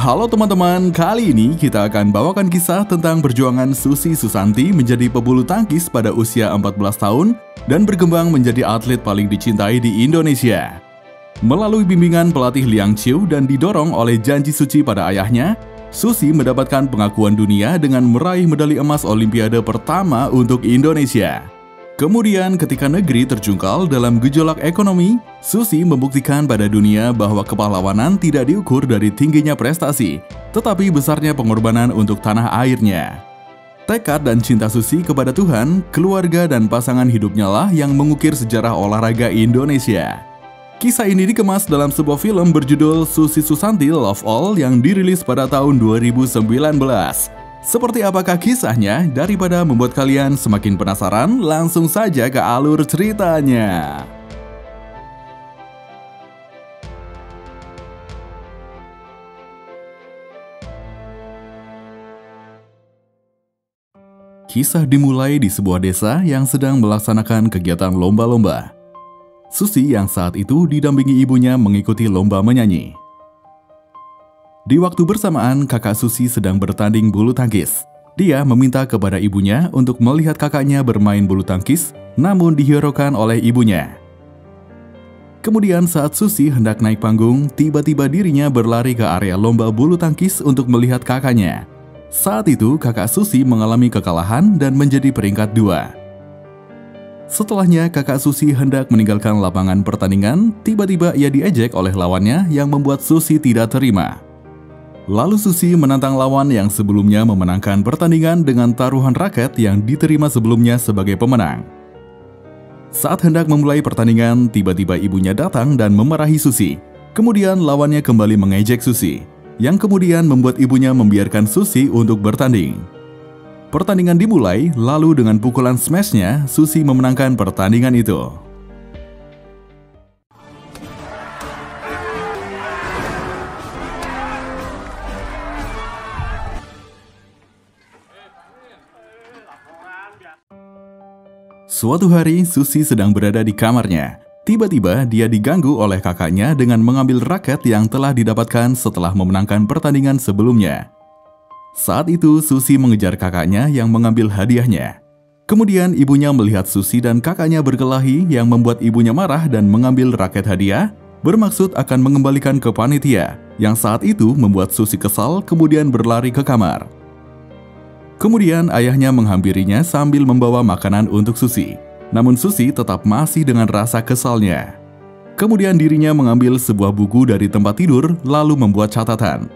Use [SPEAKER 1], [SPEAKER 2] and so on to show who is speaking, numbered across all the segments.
[SPEAKER 1] Halo teman-teman, kali ini kita akan bawakan kisah tentang perjuangan Susi Susanti menjadi pebulu tangkis pada usia 14 tahun dan berkembang menjadi atlet paling dicintai di Indonesia. Melalui bimbingan pelatih Liang Chiu dan didorong oleh janji suci pada ayahnya, Susi mendapatkan pengakuan dunia dengan meraih medali emas Olimpiade pertama untuk Indonesia. Kemudian ketika negeri terjungkal dalam gejolak ekonomi, Susi membuktikan pada dunia bahwa kepahlawanan tidak diukur dari tingginya prestasi, tetapi besarnya pengorbanan untuk tanah airnya. Tekad dan cinta Susi kepada Tuhan, keluarga dan pasangan hidupnya lah yang mengukir sejarah olahraga Indonesia. Kisah ini dikemas dalam sebuah film berjudul Susi Susanti Love All yang dirilis pada tahun 2019. Seperti apakah kisahnya? Daripada membuat kalian semakin penasaran, langsung saja ke alur ceritanya. Kisah dimulai di sebuah desa yang sedang melaksanakan kegiatan lomba-lomba. Susi yang saat itu didampingi ibunya mengikuti lomba menyanyi. Di waktu bersamaan, kakak Susi sedang bertanding bulu tangkis. Dia meminta kepada ibunya untuk melihat kakaknya bermain bulu tangkis, namun dihiraukan oleh ibunya. Kemudian saat Susi hendak naik panggung, tiba-tiba dirinya berlari ke area lomba bulu tangkis untuk melihat kakaknya. Saat itu, kakak Susi mengalami kekalahan dan menjadi peringkat 2. Setelahnya, kakak Susi hendak meninggalkan lapangan pertandingan, tiba-tiba ia diejek oleh lawannya yang membuat Susi tidak terima. Lalu Susi menantang lawan yang sebelumnya memenangkan pertandingan dengan taruhan raket yang diterima sebelumnya sebagai pemenang. Saat hendak memulai pertandingan, tiba-tiba ibunya datang dan memarahi Susi. Kemudian lawannya kembali mengejek Susi, yang kemudian membuat ibunya membiarkan Susi untuk bertanding. Pertandingan dimulai, lalu dengan pukulan smashnya, Susi memenangkan pertandingan itu. Suatu hari, Susi sedang berada di kamarnya. Tiba-tiba dia diganggu oleh kakaknya dengan mengambil raket yang telah didapatkan setelah memenangkan pertandingan sebelumnya. Saat itu, Susi mengejar kakaknya yang mengambil hadiahnya. Kemudian ibunya melihat Susi dan kakaknya berkelahi yang membuat ibunya marah dan mengambil raket hadiah, bermaksud akan mengembalikan ke panitia, yang saat itu membuat Susi kesal kemudian berlari ke kamar. Kemudian ayahnya menghampirinya sambil membawa makanan untuk Susi. Namun Susi tetap masih dengan rasa kesalnya. Kemudian dirinya mengambil sebuah buku dari tempat tidur lalu membuat catatan.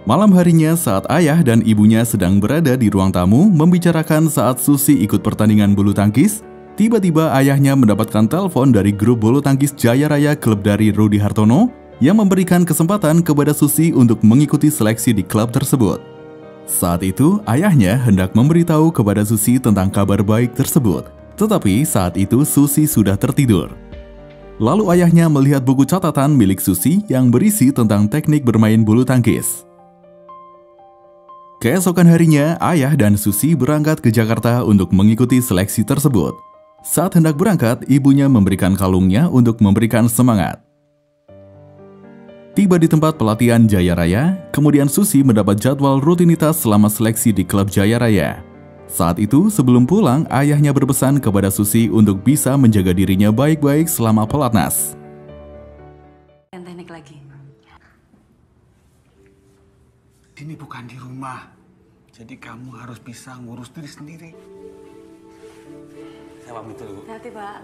[SPEAKER 1] Malam harinya saat ayah dan ibunya sedang berada di ruang tamu membicarakan saat Susi ikut pertandingan bulu tangkis, tiba-tiba ayahnya mendapatkan telepon dari grup bulu tangkis Jaya Raya klub dari Rudy Hartono yang memberikan kesempatan kepada Susi untuk mengikuti seleksi di klub tersebut. Saat itu, ayahnya hendak memberitahu kepada Susi tentang kabar baik tersebut. Tetapi saat itu Susi sudah tertidur. Lalu ayahnya melihat buku catatan milik Susi yang berisi tentang teknik bermain bulu tangkis. Keesokan harinya, ayah dan Susi berangkat ke Jakarta untuk mengikuti seleksi tersebut. Saat hendak berangkat, ibunya memberikan kalungnya untuk memberikan semangat. Tiba di tempat pelatihan Jaya Raya, kemudian Susi mendapat jadwal rutinitas selama seleksi di klub Jaya Raya. Saat itu, sebelum pulang, ayahnya berpesan kepada Susi untuk bisa menjaga dirinya baik-baik selama pelatnas.
[SPEAKER 2] Teknik lagi.
[SPEAKER 3] Ini bukan di rumah, jadi kamu harus bisa ngurus diri sendiri. Saya pamit dulu.
[SPEAKER 2] Hati-hati, Pak.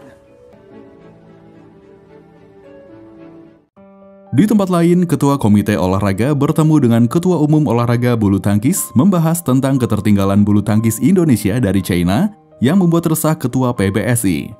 [SPEAKER 1] Di tempat lain, Ketua Komite Olahraga bertemu dengan Ketua Umum Olahraga Bulu Tangkis membahas tentang ketertinggalan bulu tangkis Indonesia dari China yang membuat resah Ketua PBSI.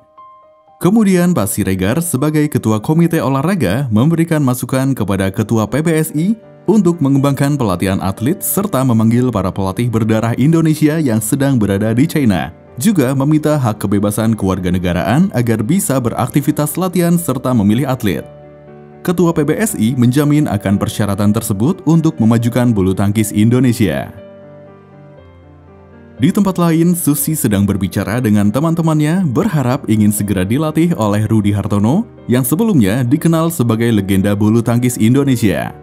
[SPEAKER 1] Kemudian Pak Siregar sebagai Ketua Komite Olahraga memberikan masukan kepada Ketua PBSI untuk mengembangkan pelatihan atlet serta memanggil para pelatih berdarah Indonesia yang sedang berada di China. Juga meminta hak kebebasan kewarganegaraan agar bisa beraktivitas latihan serta memilih atlet. Ketua PBSI menjamin akan persyaratan tersebut untuk memajukan bulu tangkis Indonesia. Di tempat lain, Susi sedang berbicara dengan teman-temannya berharap ingin segera dilatih oleh Rudy Hartono yang sebelumnya dikenal sebagai legenda bulu tangkis Indonesia.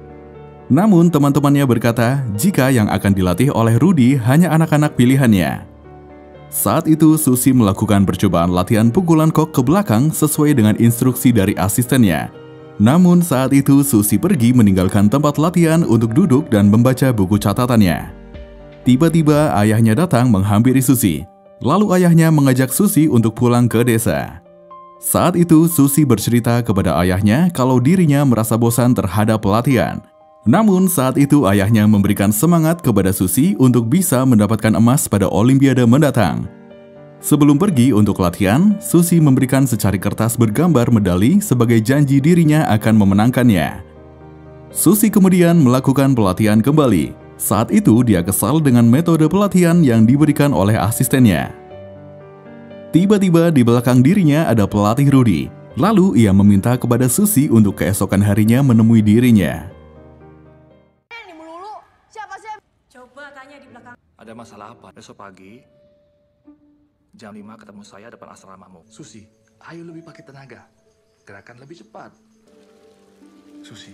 [SPEAKER 1] Namun teman-temannya berkata jika yang akan dilatih oleh Rudy hanya anak-anak pilihannya. Saat itu Susi melakukan percobaan latihan pukulan kok ke belakang sesuai dengan instruksi dari asistennya. Namun saat itu Susi pergi meninggalkan tempat latihan untuk duduk dan membaca buku catatannya. Tiba-tiba ayahnya datang menghampiri Susi. Lalu ayahnya mengajak Susi untuk pulang ke desa. Saat itu Susi bercerita kepada ayahnya kalau dirinya merasa bosan terhadap pelatihan. Namun saat itu ayahnya memberikan semangat kepada Susi untuk bisa mendapatkan emas pada Olimpiade mendatang. Sebelum pergi untuk latihan, Susi memberikan secari kertas bergambar medali sebagai janji dirinya akan memenangkannya. Susi kemudian melakukan pelatihan kembali. Saat itu dia kesal dengan metode pelatihan yang diberikan oleh asistennya. Tiba-tiba di belakang dirinya ada pelatih Rudy. Lalu ia meminta kepada Susi untuk keesokan harinya menemui dirinya.
[SPEAKER 2] Coba tanya di belakang.
[SPEAKER 4] Ada masalah apa? Besok pagi jam 5 ketemu saya depan asramamu. Susi, ayo lebih pakai tenaga. Gerakan lebih cepat.
[SPEAKER 3] Susi,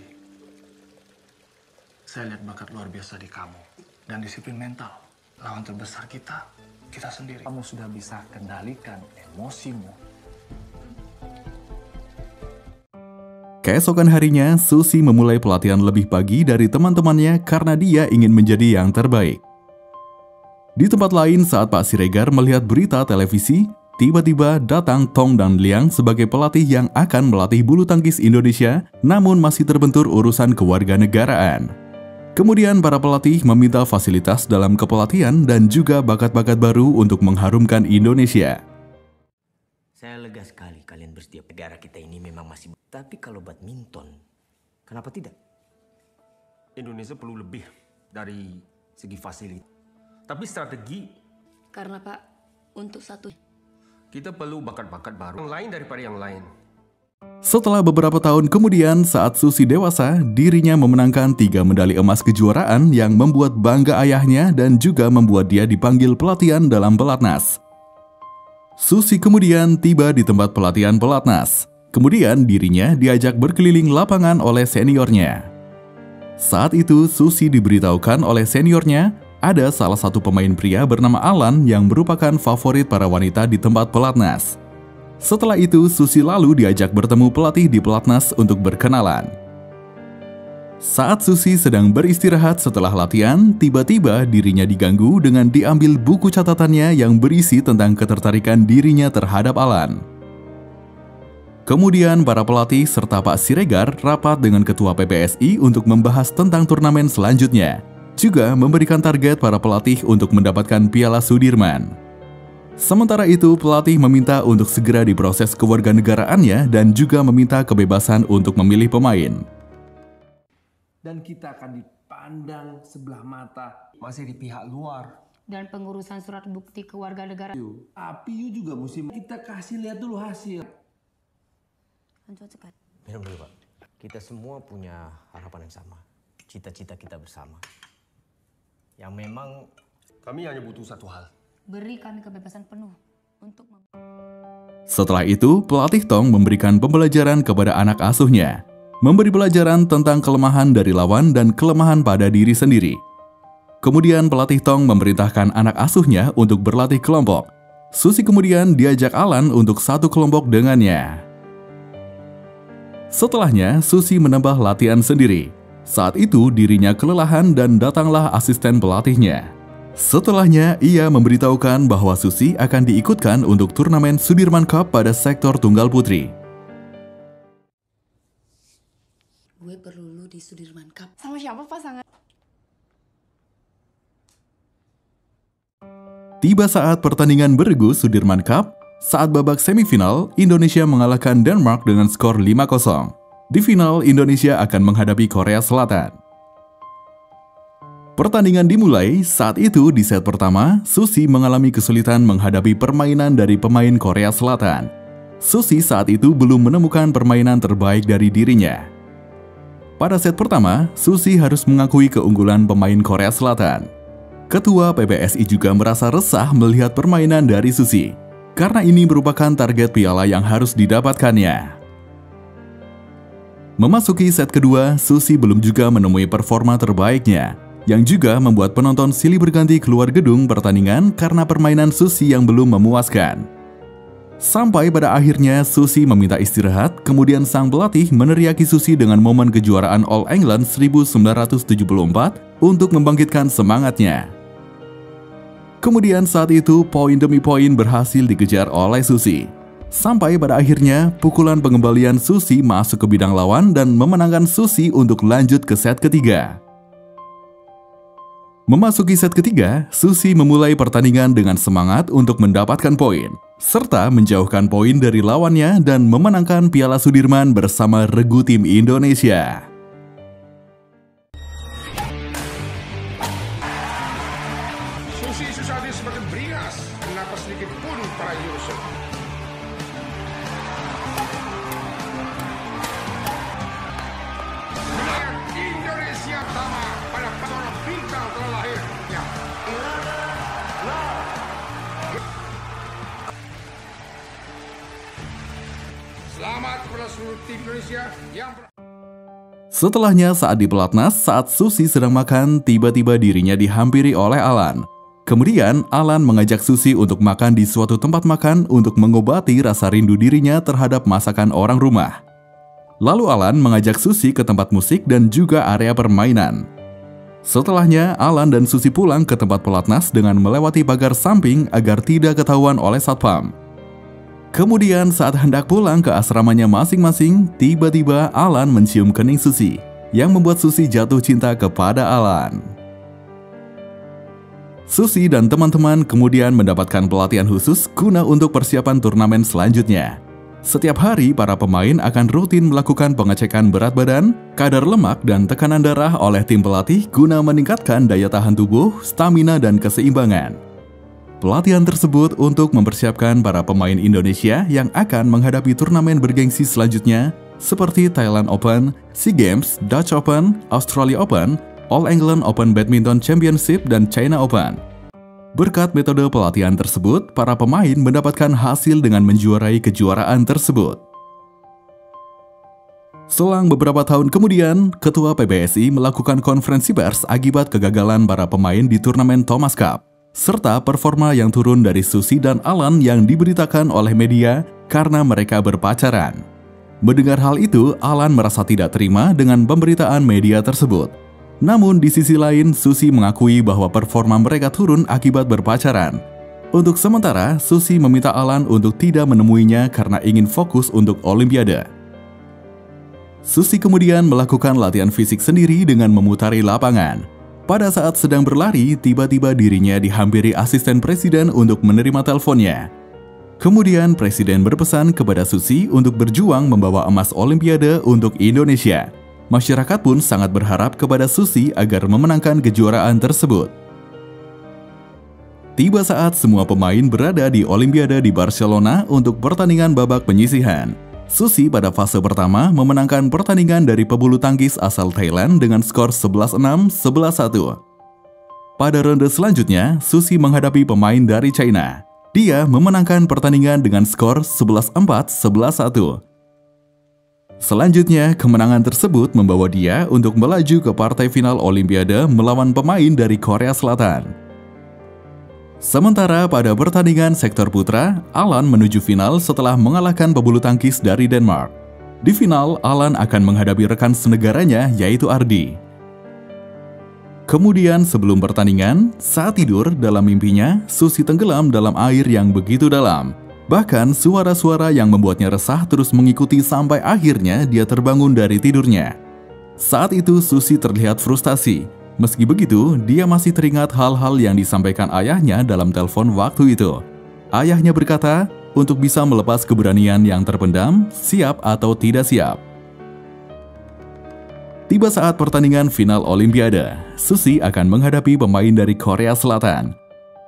[SPEAKER 3] saya lihat bakat luar biasa di kamu. Dan disiplin mental. Lawan terbesar kita sendiri. Kamu sudah bisa kendalikan emosimu.
[SPEAKER 1] Keesokan harinya, Susi memulai pelatihan lebih pagi dari teman-temannya karena dia ingin menjadi yang terbaik. Di tempat lain saat Pak Siregar melihat berita televisi, tiba-tiba datang Tong dan Liang sebagai pelatih yang akan melatih bulu tangkis Indonesia, namun masih terbentur urusan kewarganegaraan. Kemudian para pelatih meminta fasilitas dalam kepelatihan dan juga bakat-bakat baru untuk mengharumkan Indonesia.
[SPEAKER 5] Saya lega sekali kalian bersedia. Negara kita ini memang masih... Tapi kalau badminton, kenapa tidak?
[SPEAKER 6] Indonesia perlu lebih dari segi fasilitas. Tapi strategi...
[SPEAKER 2] Karena Pak, untuk satu...
[SPEAKER 6] Kita perlu bakat-bakat baru. Yang lain daripada yang lain.
[SPEAKER 1] Setelah beberapa tahun kemudian, saat Susi dewasa, dirinya memenangkan 3 medali emas kejuaraan yang membuat bangga ayahnya dan juga membuat dia dipanggil pelatihan dalam pelatnas. Susi kemudian tiba di tempat pelatihan pelatnas. Kemudian dirinya diajak berkeliling lapangan oleh seniornya. Saat itu Susi diberitahukan oleh seniornya ada salah satu pemain pria bernama Alan yang merupakan favorit para wanita di tempat pelatnas. Setelah itu Susi lalu diajak bertemu pelatih di pelatnas untuk berkenalan. Saat Susi sedang beristirahat setelah latihan, tiba-tiba dirinya diganggu dengan diambil buku catatannya yang berisi tentang ketertarikan dirinya terhadap Alan. Kemudian para pelatih serta Pak Siregar rapat dengan Ketua PBSI untuk membahas tentang turnamen selanjutnya, juga memberikan target para pelatih untuk mendapatkan Piala Sudirman. Sementara itu, pelatih meminta untuk segera diproses kewarganegaraannya dan juga meminta kebebasan untuk memilih pemain.
[SPEAKER 7] Dan kita akan dipandang sebelah mata masih di pihak luar.
[SPEAKER 8] Dan pengurusan surat bukti kewarganegaraan.
[SPEAKER 7] Tapi you juga mesti kita kasih lihat dulu hasil.
[SPEAKER 2] cepat.
[SPEAKER 5] Minum dulu Pak. Kita semua punya harapan yang sama. Cita-cita kita bersama. Yang memang
[SPEAKER 6] Kami hanya butuh satu hal.
[SPEAKER 8] Beri kami kebebasan penuh untuk...
[SPEAKER 1] Setelah itu, pelatih Tong memberikan pembelajaran kepada anak asuhnya. Memberi pelajaran tentang kelemahan dari lawan dan kelemahan pada diri sendiri. Kemudian pelatih Tong memerintahkan anak asuhnya untuk berlatih kelompok. Susi kemudian diajak Alan untuk satu kelompok dengannya. Setelahnya, Susi menambah latihan sendiri. Saat itu dirinya kelelahan dan datanglah asisten pelatihnya. Setelahnya, ia memberitahukan bahwa Susi akan diikutkan untuk turnamen Sudirman Cup pada sektor tunggal putri.
[SPEAKER 2] Gue perlu lu di Sudirman Cup.
[SPEAKER 8] Sama siapa pasangan?
[SPEAKER 1] Tiba saat pertandingan bergu Sudirman Cup, saat babak semifinal, Indonesia mengalahkan Denmark dengan skor 5-0. Di final, Indonesia akan menghadapi Korea Selatan. Pertandingan dimulai, saat itu di set pertama, Susi mengalami kesulitan menghadapi permainan dari pemain Korea Selatan. Susi saat itu belum menemukan permainan terbaik dari dirinya. Pada set pertama, Susi harus mengakui keunggulan pemain Korea Selatan. Ketua PBSI juga merasa resah melihat permainan dari Susi, karena ini merupakan target piala yang harus didapatkannya. Memasuki set kedua, Susi belum juga menemui performa terbaiknya, yang juga membuat penonton silih berganti keluar gedung pertandingan karena permainan Susi yang belum memuaskan. Sampai pada akhirnya Susi meminta istirahat, kemudian sang pelatih meneriaki Susi dengan momen kejuaraan All England 1974 untuk membangkitkan semangatnya. Kemudian saat itu poin demi poin berhasil dikejar oleh Susi. Sampai pada akhirnya pukulan pengembalian Susi masuk ke bidang lawan dan memenangkan Susi untuk lanjut ke set ketiga. Memasuki set ketiga, Susi memulai pertandingan dengan semangat untuk mendapatkan poin, serta menjauhkan poin dari lawannya dan memenangkan Piala Sudirman bersama regu tim Indonesia.
[SPEAKER 9] Susi Susanti semakin beringas, kenapa sedikit pun para Yusuf. Wilayah Indonesia pertama pada pesona bintang telah lahir. Ya. Selamat kepada seluruh tim Indonesia yang
[SPEAKER 1] Setelahnya saat di pelatnas, saat Susi sedang makan, tiba-tiba dirinya dihampiri oleh Alan. Kemudian Alan mengajak Susi untuk makan di suatu tempat makan untuk mengobati rasa rindu dirinya terhadap masakan orang rumah. Lalu Alan mengajak Susi ke tempat musik dan juga area permainan. Setelahnya, Alan dan Susi pulang ke tempat pelatnas dengan melewati pagar samping agar tidak ketahuan oleh satpam. Kemudian saat hendak pulang ke asramanya masing-masing, tiba-tiba Alan mencium kening Susi, yang membuat Susi jatuh cinta kepada Alan. Susi dan teman-teman kemudian mendapatkan pelatihan khusus guna untuk persiapan turnamen selanjutnya. Setiap hari, para pemain akan rutin melakukan pengecekan berat badan, kadar lemak, dan tekanan darah oleh tim pelatih guna meningkatkan daya tahan tubuh, stamina, dan keseimbangan. Pelatihan tersebut untuk mempersiapkan para pemain Indonesia yang akan menghadapi turnamen bergengsi selanjutnya seperti Thailand Open, SEA Games, Dutch Open, Australia Open, All England Open Badminton Championship, dan China Open. Berkat metode pelatihan tersebut, para pemain mendapatkan hasil dengan menjuarai kejuaraan tersebut. Selang beberapa tahun kemudian, Ketua PBSI melakukan konferensi pers akibat kegagalan para pemain di turnamen Thomas Cup, serta performa yang turun dari Susi dan Alan yang diberitakan oleh media karena mereka berpacaran. Mendengar hal itu, Alan merasa tidak terima dengan pemberitaan media tersebut. Namun di sisi lain, Susi mengakui bahwa performa mereka turun akibat berpacaran. Untuk sementara, Susi meminta Alan untuk tidak menemuinya karena ingin fokus untuk Olimpiade. Susi kemudian melakukan latihan fisik sendiri dengan memutari lapangan. Pada saat sedang berlari, tiba-tiba dirinya dihampiri asisten presiden untuk menerima teleponnya. Kemudian presiden berpesan kepada Susi untuk berjuang membawa emas Olimpiade untuk Indonesia. Masyarakat pun sangat berharap kepada Susi agar memenangkan kejuaraan tersebut. Tiba saat semua pemain berada di Olimpiade di Barcelona untuk pertandingan babak penyisihan. Susi pada fase pertama memenangkan pertandingan dari pebulu tangkis asal Thailand dengan skor 11-6, 11-1. Pada ronde selanjutnya, Susi menghadapi pemain dari China. Dia memenangkan pertandingan dengan skor 11-4, 11-1. Selanjutnya, kemenangan tersebut membawa dia untuk melaju ke partai final Olimpiade melawan pemain dari Korea Selatan. Sementara pada pertandingan sektor putra, Alan menuju final setelah mengalahkan pebulu tangkis dari Denmark. Di final, Alan akan menghadapi rekan senegaranya yaitu Ardi. Kemudian sebelum pertandingan, saat tidur dalam mimpinya, Susi tenggelam dalam air yang begitu dalam. Bahkan suara-suara yang membuatnya resah terus mengikuti sampai akhirnya dia terbangun dari tidurnya. Saat itu Susi terlihat frustasi. Meski begitu, dia masih teringat hal-hal yang disampaikan ayahnya dalam telepon waktu itu. Ayahnya berkata, untuk bisa melepas keberanian yang terpendam, siap atau tidak siap. Tiba saat pertandingan final Olimpiade, Susi akan menghadapi pemain dari Korea Selatan.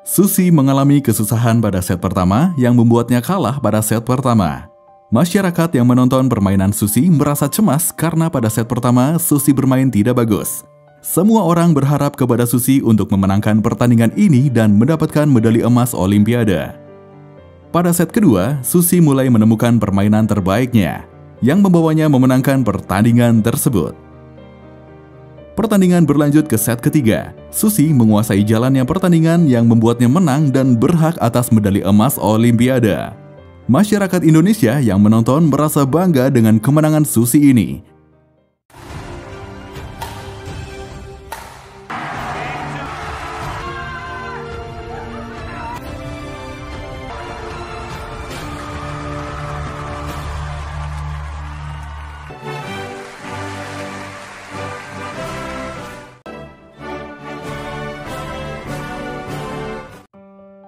[SPEAKER 1] Susi mengalami kesusahan pada set pertama yang membuatnya kalah pada set pertama. Masyarakat yang menonton permainan Susi merasa cemas karena pada set pertama Susi bermain tidak bagus. Semua orang berharap kepada Susi untuk memenangkan pertandingan ini dan mendapatkan medali emas Olimpiade. Pada set kedua, Susi mulai menemukan permainan terbaiknya. yang membawanya memenangkan pertandingan tersebut. Pertandingan berlanjut ke set ketiga. Susi menguasai jalannya pertandingan yang membuatnya menang dan berhak atas medali emas Olimpiade. Masyarakat Indonesia yang menonton merasa bangga dengan kemenangan Susi ini.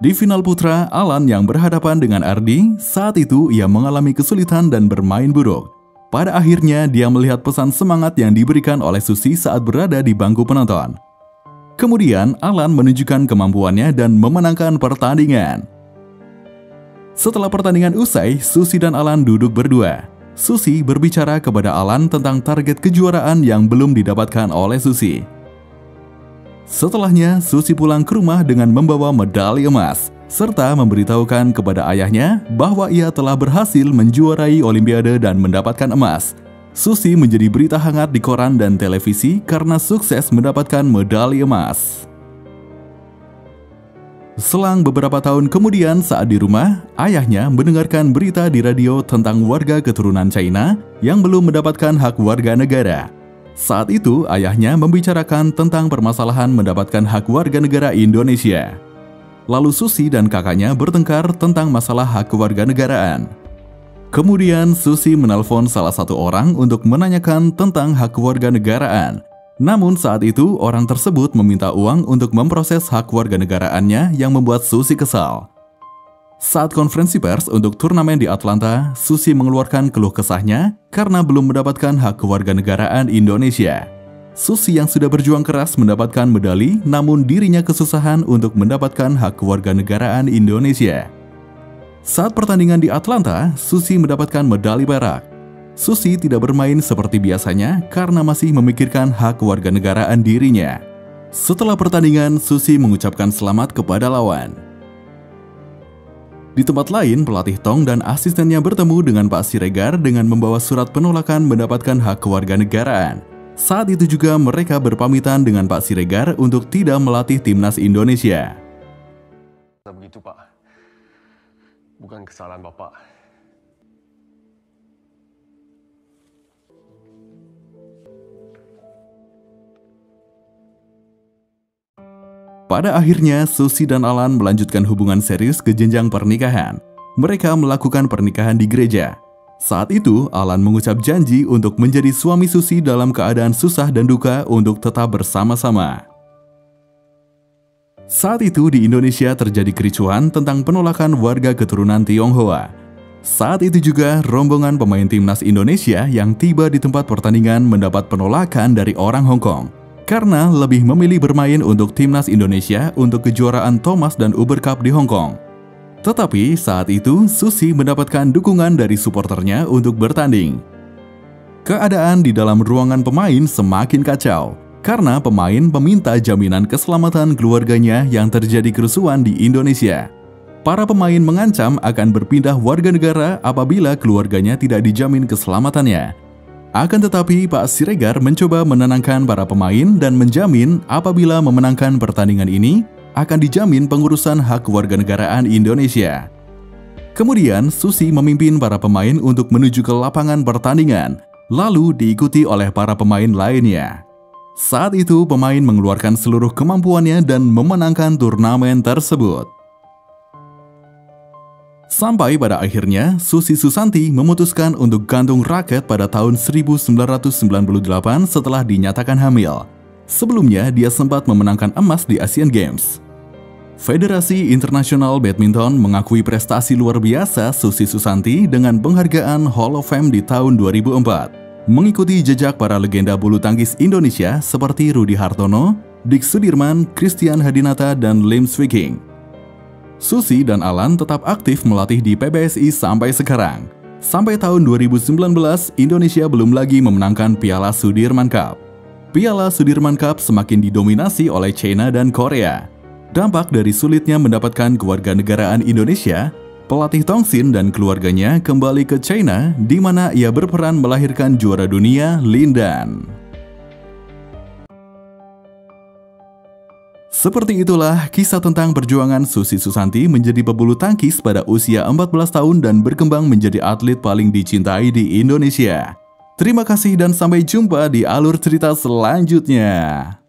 [SPEAKER 1] Di final putra, Alan yang berhadapan dengan Ardi, saat itu ia mengalami kesulitan dan bermain buruk. Pada akhirnya, dia melihat pesan semangat yang diberikan oleh Susi saat berada di bangku penonton. Kemudian, Alan menunjukkan kemampuannya dan memenangkan pertandingan. Setelah pertandingan usai, Susi dan Alan duduk berdua. Susi berbicara kepada Alan tentang target kejuaraan yang belum didapatkan oleh Susi. Setelahnya, Susi pulang ke rumah dengan membawa medali emas, serta memberitahukan kepada ayahnya bahwa ia telah berhasil menjuarai Olimpiade dan mendapatkan emas. Susi menjadi berita hangat di koran dan televisi karena sukses mendapatkan medali emas. Selang beberapa tahun kemudian saat di rumah, ayahnya mendengarkan berita di radio tentang warga keturunan China yang belum mendapatkan hak warga negara. Saat itu, ayahnya membicarakan tentang permasalahan mendapatkan hak warga negara Indonesia. Lalu Susi dan kakaknya bertengkar tentang masalah hak kewarganegaraan. Kemudian Susi menelpon salah satu orang untuk menanyakan tentang hak kewarganegaraan. Namun saat itu, orang tersebut meminta uang untuk memproses hak kewarganegaraannya yang membuat Susi kesal. Saat konferensi pers untuk turnamen di Atlanta, Susi mengeluarkan keluh kesahnya karena belum mendapatkan hak kewarganegaraan Indonesia. Susi yang sudah berjuang keras mendapatkan medali, namun dirinya kesusahan untuk mendapatkan hak kewarganegaraan Indonesia. Saat pertandingan di Atlanta, Susi mendapatkan medali perak. Susi tidak bermain seperti biasanya karena masih memikirkan hak kewarganegaraan dirinya. Setelah pertandingan, Susi mengucapkan selamat kepada lawan. Di tempat lain, pelatih Tong dan asistennya bertemu dengan Pak Siregar dengan membawa surat penolakan mendapatkan hak kewarganegaraan. Saat itu juga mereka berpamitan dengan Pak Siregar untuk tidak melatih timnas Indonesia.
[SPEAKER 6] Begitu, Pak. Bukan kesalahan Bapak.
[SPEAKER 1] Pada akhirnya, Susi dan Alan melanjutkan hubungan serius ke jenjang pernikahan. Mereka melakukan pernikahan di gereja. Saat itu, Alan mengucap janji untuk menjadi suami Susi dalam keadaan susah dan duka untuk tetap bersama-sama. Saat itu di Indonesia terjadi kericuhan tentang penolakan warga keturunan Tionghoa. Saat itu juga rombongan pemain timnas Indonesia yang tiba di tempat pertandingan mendapat penolakan dari orang Hong Kong karena lebih memilih bermain untuk timnas Indonesia untuk kejuaraan Thomas dan Uber Cup di Hong Kong. Tetapi saat itu Susi mendapatkan dukungan dari suporternya untuk bertanding. Keadaan di dalam ruangan pemain semakin kacau karena pemain meminta jaminan keselamatan keluarganya yang terjadi kerusuhan di Indonesia. Para pemain mengancam akan berpindah warga negara apabila keluarganya tidak dijamin keselamatannya. Akan tetapi Pak Siregar mencoba menenangkan para pemain dan menjamin apabila memenangkan pertandingan ini akan dijamin pengurusan hak kewarganegaraan Indonesia. Kemudian Susi memimpin para pemain untuk menuju ke lapangan pertandingan, lalu diikuti oleh para pemain lainnya. Saat itu pemain mengeluarkan seluruh kemampuannya dan memenangkan turnamen tersebut. Sampai pada akhirnya, Susi Susanti memutuskan untuk gantung raket pada tahun 1998 setelah dinyatakan hamil. Sebelumnya, dia sempat memenangkan emas di Asian Games. Federasi Internasional Badminton mengakui prestasi luar biasa Susi Susanti dengan penghargaan Hall of Fame di tahun 2004. Mengikuti jejak para legenda bulu tangkis Indonesia seperti Rudi Hartono, Dik Sudirman, Christian Hadinata, dan Lim Swee King. Susi dan Alan tetap aktif melatih di PBSI sampai sekarang. Sampai tahun 2019, Indonesia belum lagi memenangkan Piala Sudirman Cup. Piala Sudirman Cup semakin didominasi oleh China dan Korea. Dampak dari sulitnya mendapatkan kewarganegaraan Indonesia, pelatih Tongsin dan keluarganya kembali ke China, di mana ia berperan melahirkan juara dunia Lin Dan. Seperti itulah kisah tentang perjuangan Susi Susanti menjadi pebulu tangkis pada usia 14 tahun dan berkembang menjadi atlet paling dicintai di Indonesia. Terima kasih dan sampai jumpa di alur cerita selanjutnya.